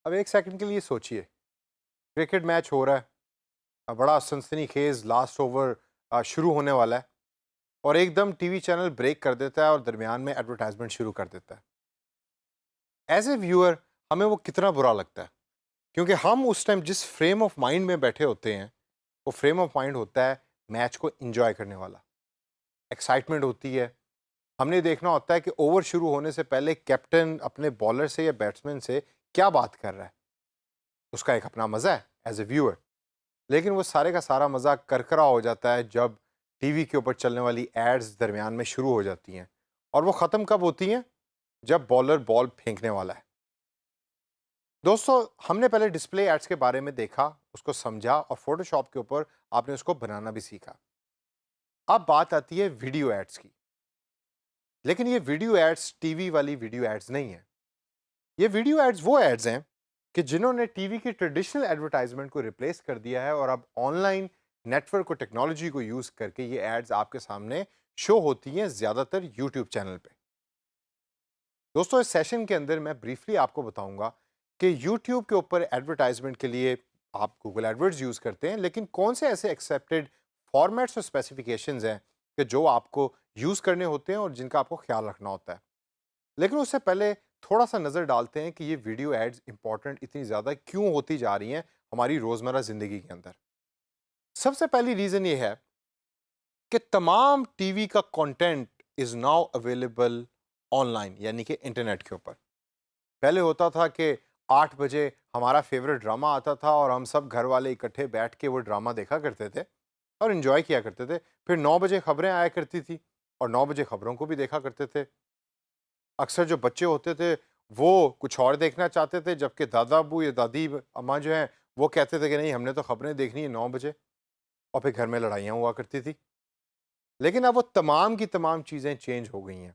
अब एक सेकंड के लिए सोचिए, क्रिकेट मैच हो रहा है, बड़ा सनसनीखेज लास्ट ओवर शुरू होने वाला है और एकदम टीवी चैनल ब्रेक कर देता है और दरमियान में एडवर्टाइजमेंट शुरू कर देता है। एज ए व्यूअर हमें वो कितना बुरा लगता है, क्योंकि हम उस टाइम जिस फ्रेम ऑफ माइंड में बैठे होते हैं, वो फ्रेम ऑफ माइंड होता है मैच को एंजॉय करने वाला। एक्साइटमेंट होती है, हमने देखना होता है कि ओवर शुरू होने से पहले कैप्टन अपने बॉलर से या बैट्समैन से क्या बात कर रहा है। उसका एक अपना मज़ा है एज ए व्यूअर। लेकिन वो सारे का सारा मज़ा करकरा हो जाता है जब टीवी के ऊपर चलने वाली एड्स दरमियान में शुरू हो जाती हैं। और वो ख़त्म कब होती हैं? जब बॉलर बॉल फेंकने वाला है। दोस्तों, हमने पहले डिस्प्ले एड्स के बारे में देखा, उसको समझा और फोटोशॉप के ऊपर आपने उसको बनाना भी सीखा। अब बात आती है वीडियो एड्स की। लेकिन ये वीडियो एड्स टीवी वाली वीडियो एड्स नहीं है। ये वीडियो एड्स वो एड्स हैं कि जिन्होंने टीवी की ट्रेडिशनल एडवर्टाइजमेंट को रिप्लेस कर दिया है और अब ऑनलाइन नेटवर्क और टेक्नोलॉजी को यूज करके ये एड्स आपके सामने शो होती हैं, ज्यादातर यूट्यूब चैनल पे। दोस्तों, इस सेशन के अंदर मैं ब्रीफली आपको बताऊंगा कि यूट्यूब के ऊपर एडवर्टाइजमेंट के लिए आप गूगल एडवर्ड्स यूज करते हैं, लेकिन कौन से ऐसे एक्सेप्टेड फॉर्मेट्स और स्पेसिफिकेशंस हैं कि जो आपको यूज करने होते हैं और जिनका आपको ख्याल रखना होता है। लेकिन उससे पहले थोड़ा सा नज़र डालते हैं कि ये वीडियो एड्स इंपॉर्टेंट इतनी ज़्यादा क्यों होती जा रही हैं हमारी रोज़मर्रा ज़िंदगी के अंदर। सबसे पहली रीज़न ये है कि तमाम टीवी का content is now available online, यानी कि इंटरनेट के ऊपर। पहले होता था कि 8 बजे हमारा फेवरेट ड्रामा आता था और हम सब घर वाले इकट्ठे बैठ के वो ड्रामा देखा करते थे और इन्जॉय किया करते थे। फिर 9 बजे खबरें आया करती थी और 9 बजे खबरों को भी देखा करते थे। अक्सर जो बच्चे होते थे वो कुछ और देखना चाहते थे, जबकि दादा अब्बू या दादी अम्मा जो हैं वो कहते थे कि नहीं, हमने तो खबरें देखनी है 9 बजे। और फिर घर में लड़ाइयाँ हुआ करती थी। लेकिन अब वो तमाम की तमाम चीज़ें चेंज हो गई हैं।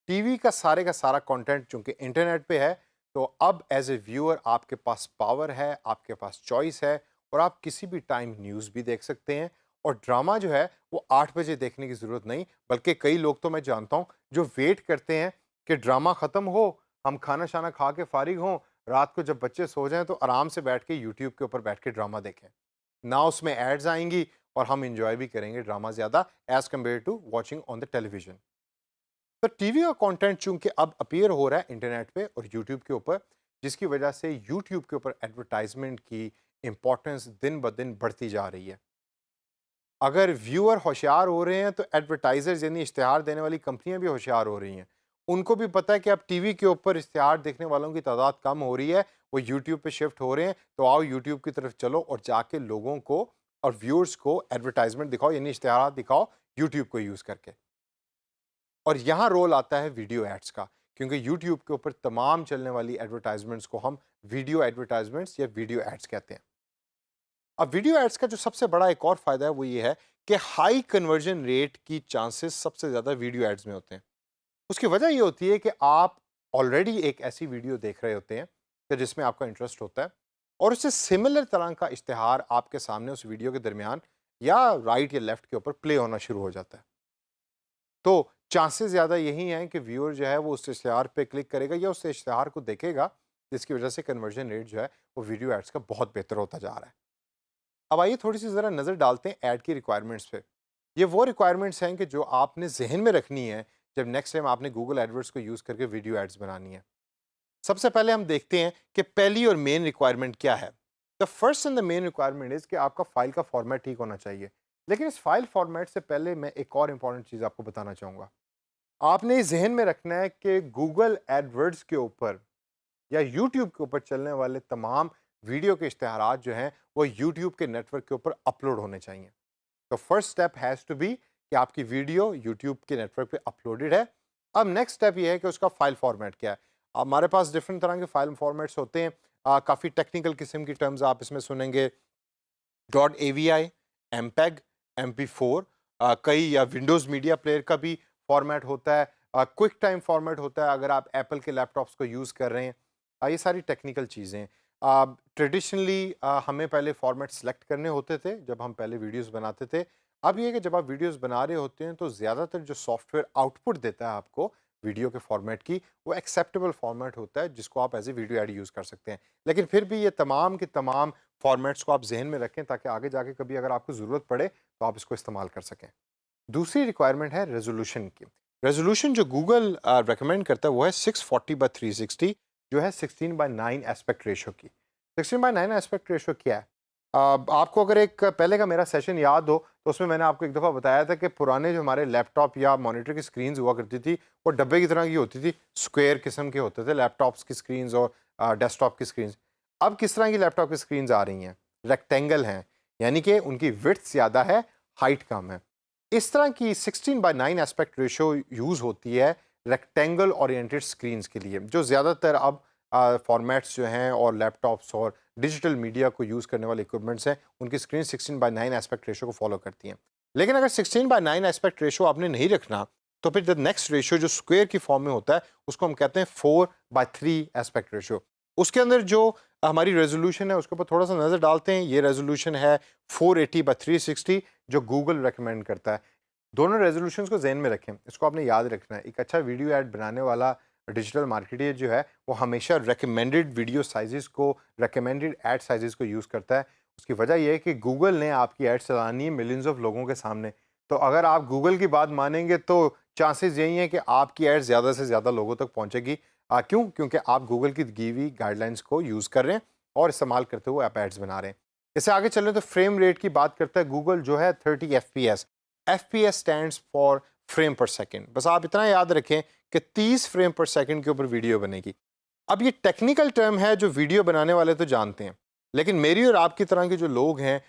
टीवी का सारा कंटेंट चूँकि इंटरनेट पे है, तो अब एज़ ए व्यूअर आपके पास पावर है, आपके पास चॉइस है और आप किसी भी टाइम न्यूज़ भी देख सकते हैं। और ड्रामा जो है वो 8 बजे देखने की ज़रूरत नहीं, बल्कि कई लोग तो मैं जानता हूँ जो वेट करते हैं कि ड्रामा ख़त्म हो, हम खाना-शाना खा के फ़ारिग हों, रात को जब बच्चे सो जाएँ तो आराम से बैठ के यूट्यूब के ऊपर बैठ के ड्रामा देखें। ना उसमें एड्स आएँगी और हम एन्जॉय भी करेंगे ड्रामा ज़्यादा as compared to watching on the television. तो टीवी का कंटेंट चूंकि अब अपीयर हो रहा है इंटरनेट पे और यूट्यूब के ऊपर, जिसकी वजह से यूट्यूब के ऊपर एडवर्टाइजमेंट की इंपॉर्टेंस दिन ब दिन बढ़ती जा रही है। अगर व्यूअर होशियार हो रहे हैं तो एडवर्टाइजर्स यानी इश्तिहार देने वाली कंपनियां भी होशियार हो रही हैं। उनको भी पता है कि अब टीवी के ऊपर इश्तिहार देखने वालों की तादाद कम हो रही है, वो यूट्यूब पे शिफ्ट हो रहे हैं, तो आओ यूट्यूब की तरफ चलो और जाके लोगों को और व्यूअर्स को एडवर्टाइजमेंट दिखाओ, यानी इश्तिहार दिखाओ यूट्यूब को यूज़ करके। और यहाँ रोल आता है वीडियो एड्स का, क्योंकि यूट्यूब के ऊपर तमाम चलने वाली एडवर्टाइजमेंट्स को हम वीडियो एडवर्टाइजमेंट्स या वीडियो एड्स कहते हैं। अब वीडियो एड्स का जो सबसे बड़ा एक और फायदा है वो ये है कि हाई कन्वर्जन रेट की चांसेस सबसे ज़्यादा वीडियो एड्स में होते हैं। उसकी वजह ये होती है कि आप ऑलरेडी एक ऐसी वीडियो देख रहे होते हैं कि जिसमें आपका इंटरेस्ट होता है और उससे सिमिलर तरह का इश्तिहार आपके सामने उस वीडियो के दरमियान या राइट या लेफ्ट के ऊपर प्ले होना शुरू हो जाता है। तो चांसेस ज़्यादा यही हैं कि व्यूअर जो है वो उस इश्तिहार पे क्लिक करेगा या उस इश्तिहार को देखेगा, जिसकी वजह से कन्वर्जन रेट जो है वो वीडियो एड्स का बहुत बेहतर होता जा रहा है। अब आइए थोड़ी सी ज़रा नज़र डालते हैं ऐड की रिक्वायरमेंट्स पे। ये वो रिक्वायरमेंट्स हैं कि जो आपने ज़हन में रखनी है जब नेक्स्ट टाइम आपने गूगल एडवर्ड्स को यूज़ करके वीडियो एड्स बनानी है। सबसे पहले हम देखते हैं कि पहली और मेन रिक्वायरमेंट क्या है। The first and the main requirement is कि आपका फ़ाइल का फॉर्मेट ठीक होना चाहिए। लेकिन इस फाइल फॉर्मेट से पहले मैं एक और इम्पॉर्टेंट चीज़ आपको बताना चाहूँगा। आपने ये ज़हन में रखना है कि गूगल एडवर्ड्स के ऊपर या यूट्यूब के ऊपर चलने वाले तमाम वीडियो के इश्तिहारात जो हैं वो यूट्यूब के नेटवर्क के ऊपर अपलोड होने चाहिए। तो first step has to be कि आपकी वीडियो यूट्यूब के नेटवर्क पे अपलोडेड है। अब नेक्स्ट स्टेप ये है कि उसका फाइल फॉर्मेट क्या है। हमारे पास डिफरेंट तरह के फाइल फॉर्मेट्स होते हैं। काफ़ी टेक्निकल किस्म की टर्म्स आप इसमें सुनेंगे। डॉट AVI, MPEG, MP4, कई या विंडोज़ मीडिया प्लेयर का भी फॉर्मेट होता है। क्विक टाइम फॉर्मेट होता है अगर आप एप्पल के लैपटॉप्स को यूज़ कर रहे हैं। ये सारी टेक्निकल चीज़ें। ट्रेडिशनली हमें पहले फॉर्मेट सेलेक्ट करने होते थे जब हम पहले वीडियोज़ बनाते थे। अब ये है कि जब आप वीडियोज़ बना रहे होते हैं तो ज़्यादातर जो सॉफ्टवेयर आउटपुट देता है आपको, वीडियो के फॉर्मेट की, वो एक्सेप्टेबल फॉर्मेट होता है जिसको आप as a video ad use कर सकते हैं। लेकिन फिर भी ये तमाम के तमाम फॉर्मेट्स को आप जहन में रखें ताकि आगे जाके कभी अगर आपको ज़रूरत पड़े तो आप इसको इस्तेमाल कर सकें। दूसरी रिक्वायरमेंट है रेजोल्यूशन की। रेजोल्यूशन जो गूगल रेकमेंड करता है वो है 640/360, जो है 16:9 एस्पेक्ट रेशो की। 16:9 एस्पेक्ट रेशो क्या है? आपको अगर एक पहले का मेरा सेशन याद हो तो उसमें मैंने आपको एक दफ़ा बताया था कि पुराने जो हमारे लैपटॉप या मॉनिटर की स्क्रीन्स हुआ करती थी वो डब्बे की तरह की होती थी, स्क्वायर किस्म के होते थे लैपटॉप्स की स्क्रीन्स और डेस्कटॉप की स्क्रीन्स। अब किस तरह की लैपटॉप की स्क्रीन्स आ रही हैं? रेक्टेंगल हैं, यानी कि उनकी विड्थ ज़्यादा है, हाइट कम है। इस तरह की 16:9 एस्पेक्ट रेशो यूज़ होती है रेक्टेंगल ओरिएंटेड स्क्रीन्स के लिए, जो ज़्यादातर अब फॉर्मेट्स जो हैं और लैपटॉप्स और डिजिटल मीडिया को यूज़ करने वाले इक्विपमेंट्स हैं, उनकी स्क्रीन 16:9 एस्पेक्ट रेशो को फॉलो करती हैं। लेकिन अगर 16:9 एस्पेक्ट रेशो आपने नहीं रखना, तो फिर द नेक्स्ट रेशो जो स्क्वायर की फॉर्म में होता है, उसको हम कहते हैं 4/3 एस्पेक्ट रेशो। उसके अंदर जो हमारी रेजोल्यूशन है, उसके ऊपर थोड़ा सा नज़र डालते हैं। ये रेजोल्यूशन है 480/360, जो गूगल रेकमेंड करता है। दोनों रेजोल्यूशंस को ज़हन में रखें, इसको आपने याद रखना है। एक अच्छा वीडियो ऐड बनाने वाला डिजिटल मार्केटर जो है, वो हमेशा रिकमेंडेड वीडियो साइज़ेस को, रिकमेंडेड ऐड साइज़ेस को यूज़ करता है। उसकी वजह ये है कि गूगल ने आपकी ऐड चलानी है मिलियंस ऑफ लोगों के सामने। तो अगर आप गूगल की बात मानेंगे तो चांसेस यही हैं कि आपकी ऐड ज़्यादा से ज़्यादा लोगों तक पहुँचेगी। क्यों? क्योंकि आप गूगल की दी हुई गाइडलाइंस को यूज़ कर रहे हैं और इस्तेमाल करते हुए आप एड्स बना रहे हैं। इससे आगे चलें तो फ्रेम रेट की बात करता है गूगल, जो है 30 FPS। FPS stands for frame पर सेकंड। बस आप इतना याद रखें कि 30 फ्रेम पर सेकंड के ऊपर वीडियो बनेगी। अब ये टेक्निकल टर्म है जो वीडियो बनाने वाले तो जानते हैं, लेकिन मेरी और आपकी तरह के जो लोग हैं,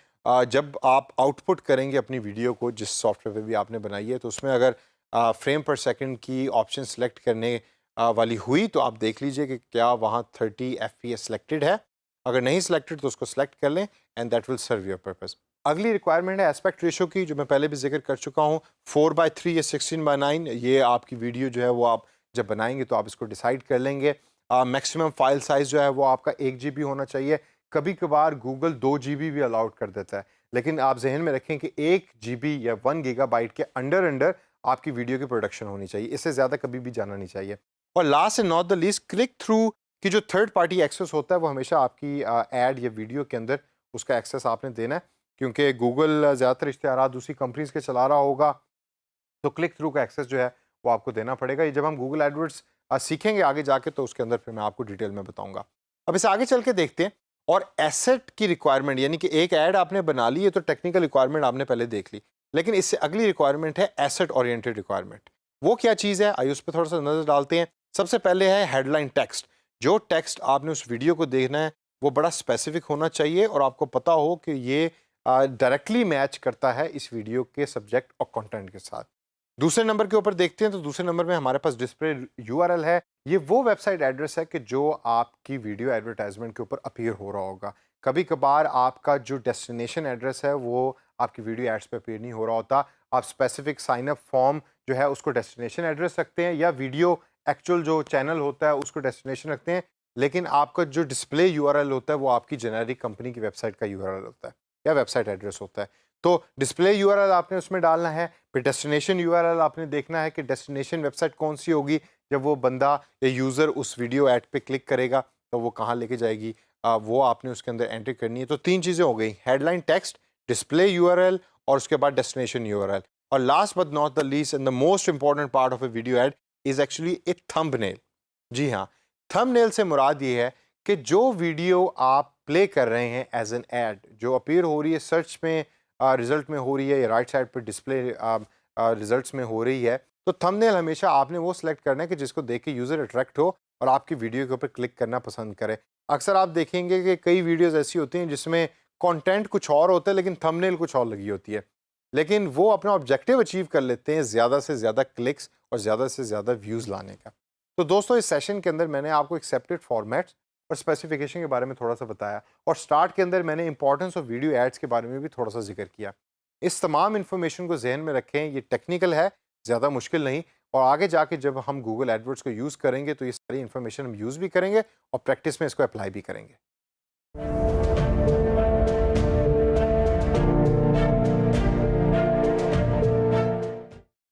जब आप आउटपुट करेंगे अपनी वीडियो को जिस सॉफ्टवेयर पे भी आपने बनाई है, तो उसमें अगर फ्रेम पर सेकंड की ऑप्शन सेलेक्ट करने वाली हुई तो आप देख लीजिए कि क्या वहाँ 30 FPS सेलेक्टेड है। अगर नहीं सेलेक्टेड तो उसको सेलेक्ट कर लें and that will serve your purpose. अगली रिक्वायरमेंट है एस्पेक्ट रेशो की, जो मैं पहले भी जिक्र कर चुका हूँ। 4/3 या 16/9, ये आपकी वीडियो जो है वो आप जब बनाएंगे तो आप इसको डिसाइड कर लेंगे। मैक्सिमम फाइल साइज़ जो है वो आपका 1 GB होना चाहिए। कभी कभार गूगल 2 GB भी अलाउड कर देता है, लेकिन आप जहन में रखें कि 1 GB या 1 गीगाबाइट के अंडर अंडर आपकी वीडियो की प्रोडक्शन होनी चाहिए। इससे ज़्यादा कभी भी जाना नहीं चाहिए। और last and not the least, click through की जो थर्ड पार्टी एक्सेस होता है वो हमेशा आपकी ऐड या वीडियो के अंदर उसका एक्सेस आपने देना है, क्योंकि गूगल ज़्यादातर इश्तिहारात दूसरी कंपनीज़ के चला रहा होगा, तो क्लिक थ्रू का एक्सेस जो है वो आपको देना पड़ेगा। ये जब हम गूगल एडवर्ड्स सीखेंगे आगे जाके तो उसके अंदर फिर मैं आपको डिटेल में बताऊंगा। अब इसे आगे चल के देखते हैं। और एसेट की रिक्वायरमेंट, यानी कि एक ऐड आपने बना ली है तो टेक्निकल रिक्वायरमेंट आपने पहले देख ली, लेकिन इससे अगली रिक्वायरमेंट है एसेट ओरिएंटेड रिक्वायरमेंट। वो क्या चीज़ है, आइए उस पर थोड़ा सा नज़र डालते हैं। सबसे पहले है हेडलाइन टेक्स्ट। जो टेक्स्ट आपने उस वीडियो को देखना है वो बड़ा स्पेसिफिक होना चाहिए और आपको पता हो कि ये डायरेक्टली मैच करता है इस वीडियो के सब्जेक्ट और कंटेंट के साथ। दूसरे नंबर के ऊपर देखते हैं तो दूसरे नंबर में हमारे पास डिस्प्ले यूआरएल है। ये वो वेबसाइट एड्रेस है कि जो आपकी वीडियो एडवर्टाइजमेंट के ऊपर अपीयर हो रहा होगा। कभी कभार आपका जो डेस्टिनेशन एड्रेस है वो आपकी वीडियो एड्स पे अपीयर नहीं हो रहा होता। आप स्पेसिफिक साइन अप फॉर्म जो है उसको डेस्टिनेशन एड्रेस रखते हैं, या वीडियो एक्चुअल जो चैनल होता है उसको डेस्टिनेशन रखते हैं, लेकिन आपका जो डिस्प्ले यूआरएल होता है वो आपकी जेनेरिक कंपनी की वेबसाइट का यूआरएल होता है या वेबसाइट एड्रेस होता है। तो डिस्प्ले यूआरएल आपने उसमें डालना है। फिर डेस्टिनेशन यूआरएल आपने देखना है कि डेस्टिनेशन वेबसाइट कौन सी होगी। जब वो बंदा या यूज़र उस वीडियो ऐड पे क्लिक करेगा तो वो कहाँ लेके जाएगी, वो आपने उसके अंदर एंट्री करनी है। तो 3 चीज़ें हो गई, हेडलाइन टेक्स्ट, डिस्प्ले यूआरएल और उसके बाद डेस्टिनेशन यूआरएल। और last but not the least and the most important part of a video ad is actually a thumbnail. जी हाँ, थंबनेल से मुराद ये है कि जो वीडियो आप प्ले कर रहे हैं एज एन ऐड, जो अपीयर हो रही है सर्च में, रिजल्ट में हो रही है, या राइट साइड पर डिस्प्ले रिजल्ट्स में हो रही है, तो थंबनेल हमेशा आपने वो सिलेक्ट करना है कि जिसको देख के यूज़र अट्रैक्ट हो और आपकी वीडियो के ऊपर क्लिक करना पसंद करे। अक्सर आप देखेंगे कि कई वीडियोस ऐसी होती हैं जिसमें कंटेंट कुछ और होता है लेकिन थंबनेल कुछ और लगी होती है, लेकिन वो अपना ऑब्जेक्टिव अचीव कर लेते हैं ज़्यादा से ज़्यादा क्लिक्स और ज़्यादा से ज़्यादा व्यूज़ लाने का। तो दोस्तों, इस सेशन के अंदर मैंने आपको एक्सेप्टेड फॉर्मेट्स और स्पेसिफिकेशन के बारे में थोड़ा सा बताया, और स्टार्ट के अंदर मैंने इंपॉर्टेंस ऑफ वीडियो एड्स के बारे में भी थोड़ा सा जिक्र किया। इस तमाम इन्फॉर्मेशन को जहन में रखें, ये टेक्निकल है, ज़्यादा मुश्किल नहीं, और आगे जाके जब हम गूगल एडवर्ड्स को यूज़ करेंगे तो ये सारी इन्फॉर्मेशन हम यूज़ भी करेंगे और प्रैक्टिस में इसको अप्लाई भी करेंगे।